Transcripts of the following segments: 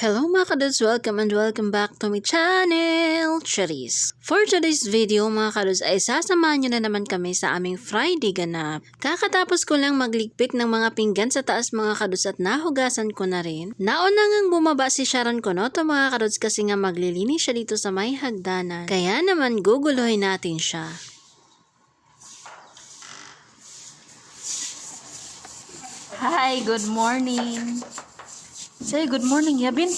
Hello mga kadudes! Welcome and welcome back to my channel, Charis. For today's video mga kadudes ay sasamahan nyo na naman kami sa aming Friday ganap. Kakatapos ko lang magligpit ng mga pinggan sa taas mga kadudes at nahugasan ko na rin. Nauna ngang bumaba si Sharon Conoto mga kadudes kasi nga maglilinis siya dito sa may hagdanan. Kaya naman guguluhin natin siya. Hi, good morning. Say good morning, Yabin.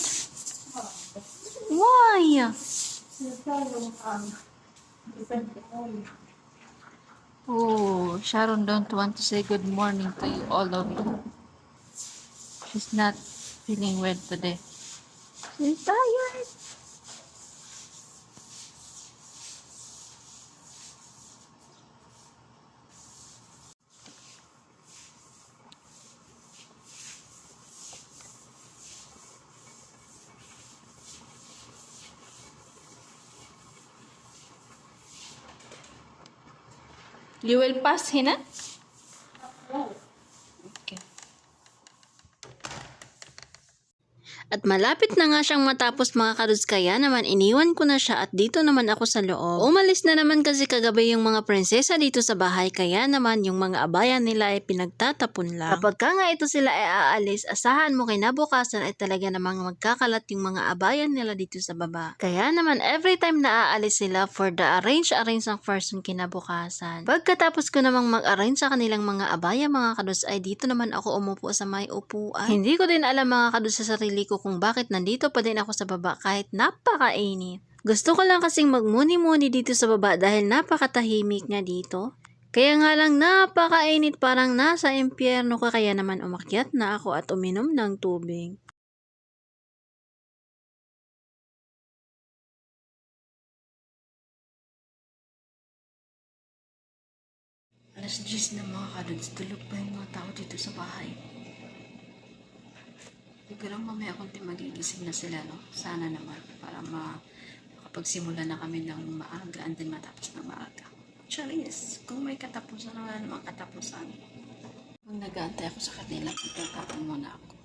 Why? Oh, Sharon don't want to say good morning to you, all of you. She's not feeling well today. She's tired. You will pass, Hina? Okay. At malapit na nga siyang matapos mga kadudes kaya naman iniwan ko na siya at dito naman ako sa loob. Umalis na naman kasi kagabi yung mga prinsesa dito sa bahay kaya naman yung mga abaya nila ay pinagtatapon lang. Kapag ka nga ito sila ay aalis, asahan mo kinabukasan ay talaga namang magkakalat yung mga abaya nila dito sa baba. Kaya naman every time na aalis sila for the arrange ng person kinabukasan. Pagkatapos ko namang mag-arrange sa kanilang mga abaya mga kadudes ay dito naman ako umupo sa may upuan. Hindi ko din alam mga kadudes sa sarili ko kung bakit nandito pa din ako sa baba kahit napakainit. Gusto ko lang kasing magmuni-muni dito sa baba dahil napakatahimik nga dito. Kaya nga lang napakainit parang nasa impyerno ka kaya naman umakyat na ako at uminom ng tubig. Alas 10 na mga kadudes, tulog pa yung mga tao dito sa bahay. Pero mamaya konti magigising na sila, no? Sana naman para makapagsimula na kami ng maaga and then matapos ng maaga. Charis, kung may katapusan, wala namang katapusan. Kung nag-aantay ako sa kanila, magtatapon muna ako.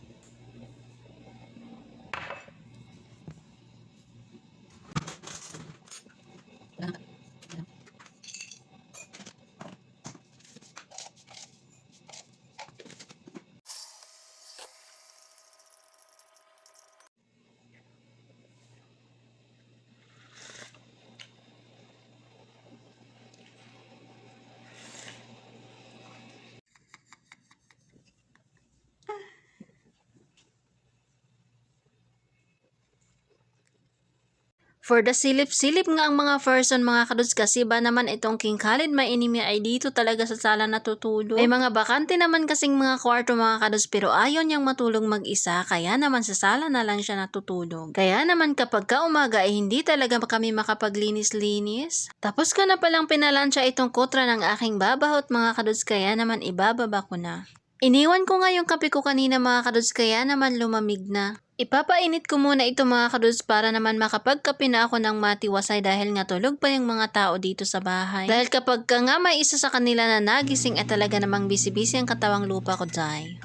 For the silip-silip nga ang mga person mga kadudes kasi ba naman itong King Khalid may enemy ay dito talaga sa sala natutulog. May mga bakante naman kasing mga kwarto mga kadudes pero ayaw niyang matulog mag-isa kaya naman sa sala na lang siya natutulog. Kaya naman kapag kaumaga ay hindi talaga kami makapaglinis-linis. Tapos ko na palang pinalansya itong kutra ng aking babahot mga kadudes kaya naman ibababa ko na. Iniwan ko nga yung kape ko kanina mga kadudes kaya naman lumamig na. Ipapainit ko muna ito mga kadudes para naman makapagkape na ako ng matiwasay dahil nga tulog pa yung mga tao dito sa bahay. Dahil kapag ka nga may isa sa kanila na nagising ay talaga namang busy-busy ang katawang lupa ko dahil.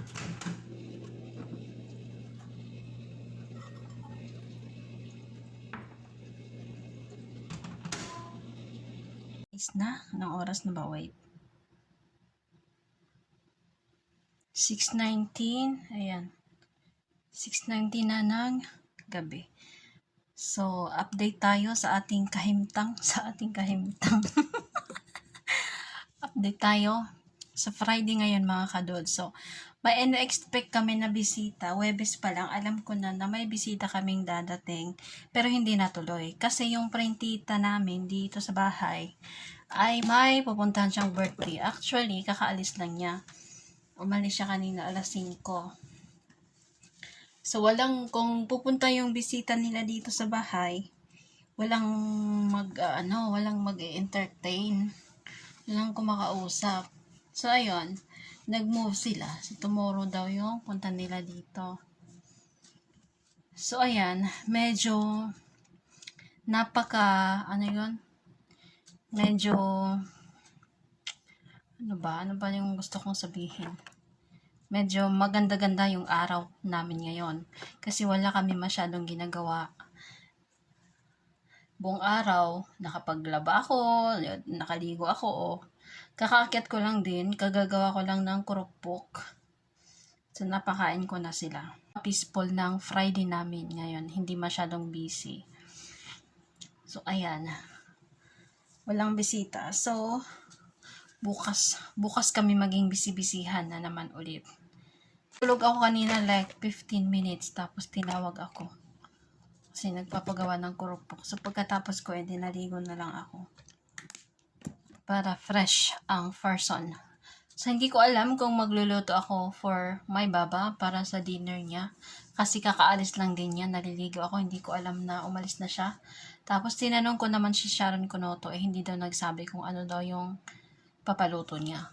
Is na? Anong oras na ba? Wait. 6:19. Ayan. 6:19 na ng gabi. So, update tayo sa ating kahimtang. Update tayo sa Friday ngayon mga kadod. So, may expect kami na bisita. Webes pa lang, alam ko na may bisita kaming dadating. Pero hindi natuloy. Kasi yung printita namin dito sa bahay ay may pupuntahan siyang birthday. Actually, kakaalis lang niya. Umalis siya kanina alas 5. So, kung pupunta yung bisita nila dito sa bahay, walang mag-entertain. Walang kumakausap. So, ayun, nag-move sila. So, tomorrow daw yung punta nila dito. So, ayan, medyo ano ba yung gusto kong sabihin? medyo maganda-ganda yung araw namin ngayon. Kasi wala kami masyadong ginagawa. Buong araw, nakapaglaba ako, nakaligo ako, o kakaakyat ko lang din, kagagawa ko lang ng kurupok. So, napakain ko na sila. Peaceful ng Friday namin ngayon, hindi masyadong busy. So, ayan. Walang bisita. So, bukas kami maging busy-busyhan na naman ulit. Tulog ako kanina like 15 minutes, tapos tinawag ako. Kasi nagpapagawa ng kurupok. So, pagkatapos ko, naligo na lang ako. Para fresh ang person. So, hindi ko alam kung magluluto ako for my baba para sa dinner niya. Kasi kakaalis lang din niya. Naliligo ako. Hindi ko alam na umalis na siya. Tapos, tinanong ko naman si Sharon Kunoto. Hindi daw nagsabi kung ano daw yung papaluto niya.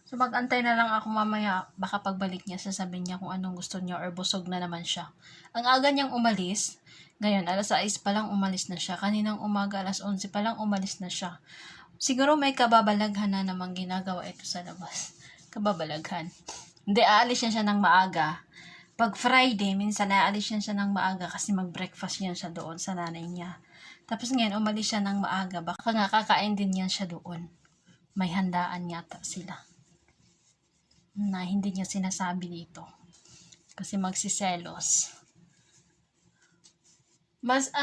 So, mag-antay na lang ako mamaya. Baka pagbalik niya, sasabihin niya kung anong gusto niya or busog na naman siya. Ang aga niyang umalis. Ngayon, alas 6 pa lang umalis na siya. Kaninang umaga, alas 11 pa lang umalis na siya. Siguro may kababalaghan na namang ginagawa ito sa labas. Kababalaghan. Hindi, aalis niya ng maaga. Pag Friday, minsan aalis niya ng maaga kasi mag-breakfast niya siya doon sa nanay niya. Tapos ngayon, umalis siya ng maaga. Baka nga kakain din niya siya doon. May handaan yata sila na hindi niya sinasabi dito. Kasi magsiselos. Mas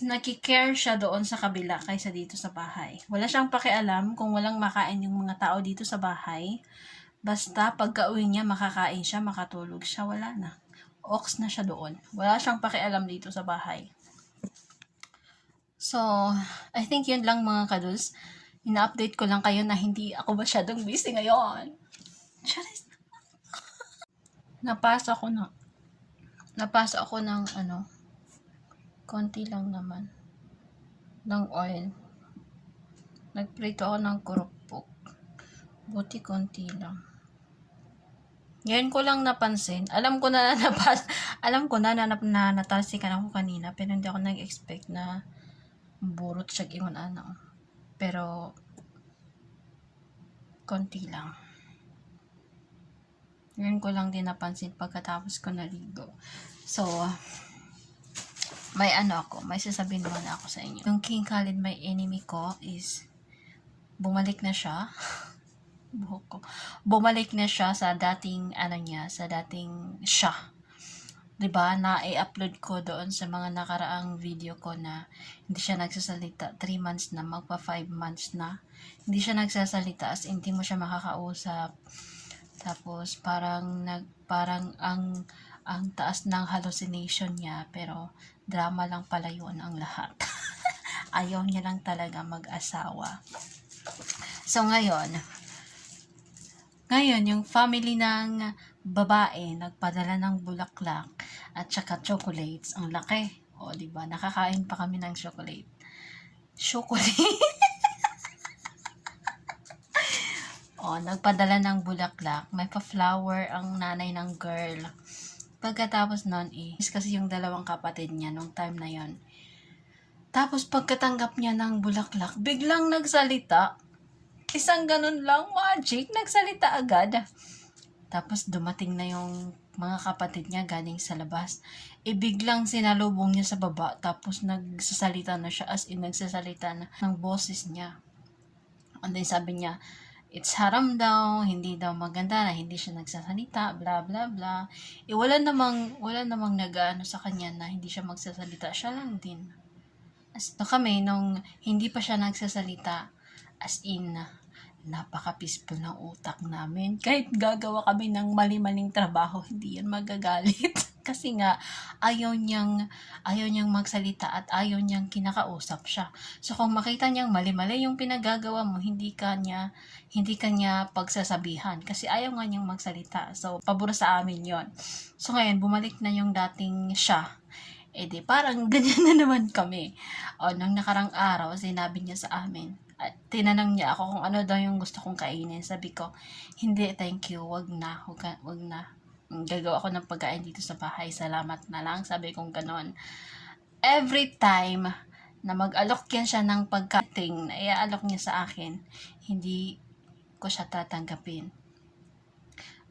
nakikare siya doon sa kabila kaysa dito sa bahay. Wala siyang pakialam kung walang makain yung mga tao dito sa bahay. Basta pagka-uwi niya, makakain siya, makatulog siya, wala na. Ox na siya doon. Wala siyang pakialam dito sa bahay. So, I think yun lang mga kaduls. Ina-update ko lang kayo na hindi ako masyadong busy ngayon. Charis. Napasa ako ng konti lang naman ng oil. Nagprito ako ng kurupok. Buti konti lang. Ngayon ko lang napansin. Alam ko na natalsikan ako kanina, pero hindi ako nag-expect na burot siya ingon pero konti lang. Ngayon ko lang din napansin pagkatapos ko naligo. So, may sasabihin naman ako sa inyo. Yung King Khalid, my enemy ko, is bumalik na siya. Buhok ko. Bumalik na siya sa dating siya. 'Di ba? Na i-upload ko doon sa mga nakaraang video ko na hindi siya nagsasalita. 3 months na, magpa 5 months na. Hindi siya nagsasalita, as in, hindi mo siya makakausap. Tapos parang ang taas ng hallucination niya, pero drama lang pala yun ang lahat. Ayaw niya lang talaga mag-asawa. So ngayon yung family ng babae nagpadala ng bulaklak at saka chocolates. Ang laki. O, diba? Nakakain pa kami ng chocolate. O, nagpadala ng bulaklak. May pa-flower ang nanay ng girl. Pagkatapos nun, kasi yung dalawang kapatid niya nung time na yon. Tapos pagkatanggap niya ng bulaklak, biglang nagsalita. Isang ganun lang, magic, nagsalita agad. Tapos dumating na yung mga kapatid niya galing sa labas. Biglang sinalubong niya sa baba, tapos nagsasalita na siya, as in nagsasalita na ng boses niya. And then sabi niya, it's haram daw, hindi daw maganda na hindi siya nagsasalita, bla bla bla. Wala namang nag-ano sa kanya na hindi siya magsasalita, siya lang din. As kami, nung hindi pa siya nagsasalita, as in, napaka-peaceful ng utak namin. Kahit gagawa kami ng mali-maling trabaho, hindi yan magagalit. Kasi nga, ayaw niyang magsalita at ayaw niyang kinakausap siya. So, kung makita niyang mali-mali yung pinagagawa mo, hindi kanya pagsasabihan. Kasi ayaw nga niyang magsalita. So, pabor sa amin yon. So, ngayon, bumalik na yung dating siya. Parang ganyan na naman kami. O, nung nakarang araw, sinabi niya sa amin, tinanong niya ako kung ano daw yung gusto kong kainin. Sabi ko, hindi, thank you, wag na. Gagawa ako ng pagkain dito sa bahay, salamat na lang. Sabi kong ganon. Every time na mag-alok yan siya ng pagkain na iaalok niya sa akin, hindi ko siya tatanggapin.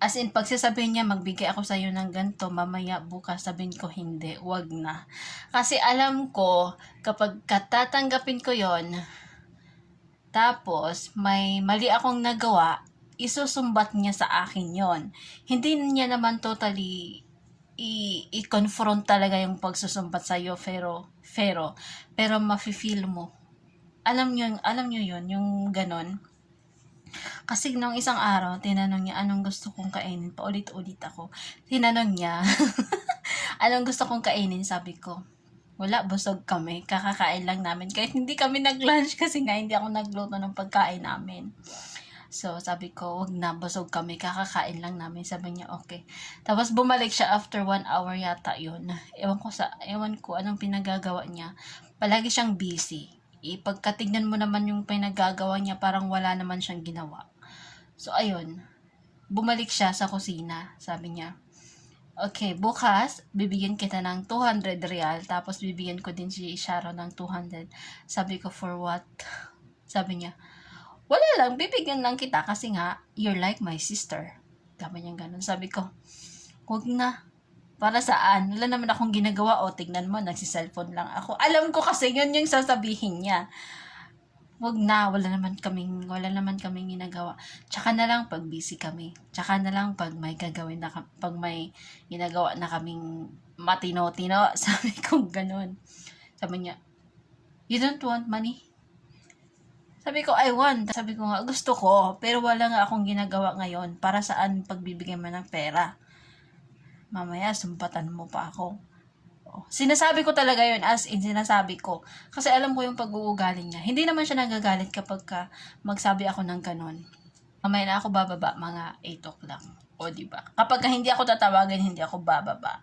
As in, pagsasabihin niya, magbigay ako sa'yo ng ganito, mamaya bukas sabihin ko, hindi, wag na. Kasi alam ko, kapag katatanggapin ko yon, tapos may mali akong nagawa, isusumbat niya sa akin yon. Hindi niya naman totally i-confront talaga yung pagsusumbat sa'yo, pero mafe-feel mo. Alam nyo yun, yung ganon. Kasi nung isang araw, tinanong niya anong gusto kong kainin. Paulit-ulit ako. Tinanong niya, anong gusto kong kainin? Sabi ko, wala, busog kami. Kakakain lang namin. Kahit hindi kami nag-lunch kasi nga hindi ako nagluto ng pagkain namin. So, sabi ko, wag na, busog kami. Kakakain lang namin. Sabi niya, okay. Tapos bumalik siya after 1 hour yata yun. Ewan ko anong pinagagawa niya. Palagi siyang busy. Pagkatignan mo naman yung pinagagawa niya, parang wala naman siyang ginawa. So, ayun. Bumalik siya sa kusina. Sabi niya, okay, bukas, bibigyan kita ng 200 real, tapos bibigyan ko din si Sharon ng 200. Sabi ko, for what? Sabi niya, wala lang, bibigyan lang kita kasi nga, you're like my sister. Sabi niya ganun. Sabi ko, huwag na. Para saan? Wala naman akong ginagawa. O, tignan mo, nagsiselfone lang ako. Alam ko kasi yun yung sasabihin niya. Wag na, wala naman kaming ginagawa. Tsaka na lang pag busy kami. Tsaka na lang pag may pag may ginagawa na kaming matino-tino. Sabi ko ganun. Sabi niya, you don't want money? Sabi ko, I want. Sabi ko nga, gusto ko. Pero wala nga akong ginagawa ngayon. Para saan pagbibigay mo ng pera? Mamaya, sumpatan mo pa ako. Sinasabi ko talaga yun, as in, sinasabi ko. Kasi alam ko yung pag-uugali niya. Hindi naman siya nagagalit kapag magsabi ako ng ganun. Mamaya na ako bababa, mga 8 o'clock. O, diba? Kapag hindi ako tatawagan, hindi ako bababa.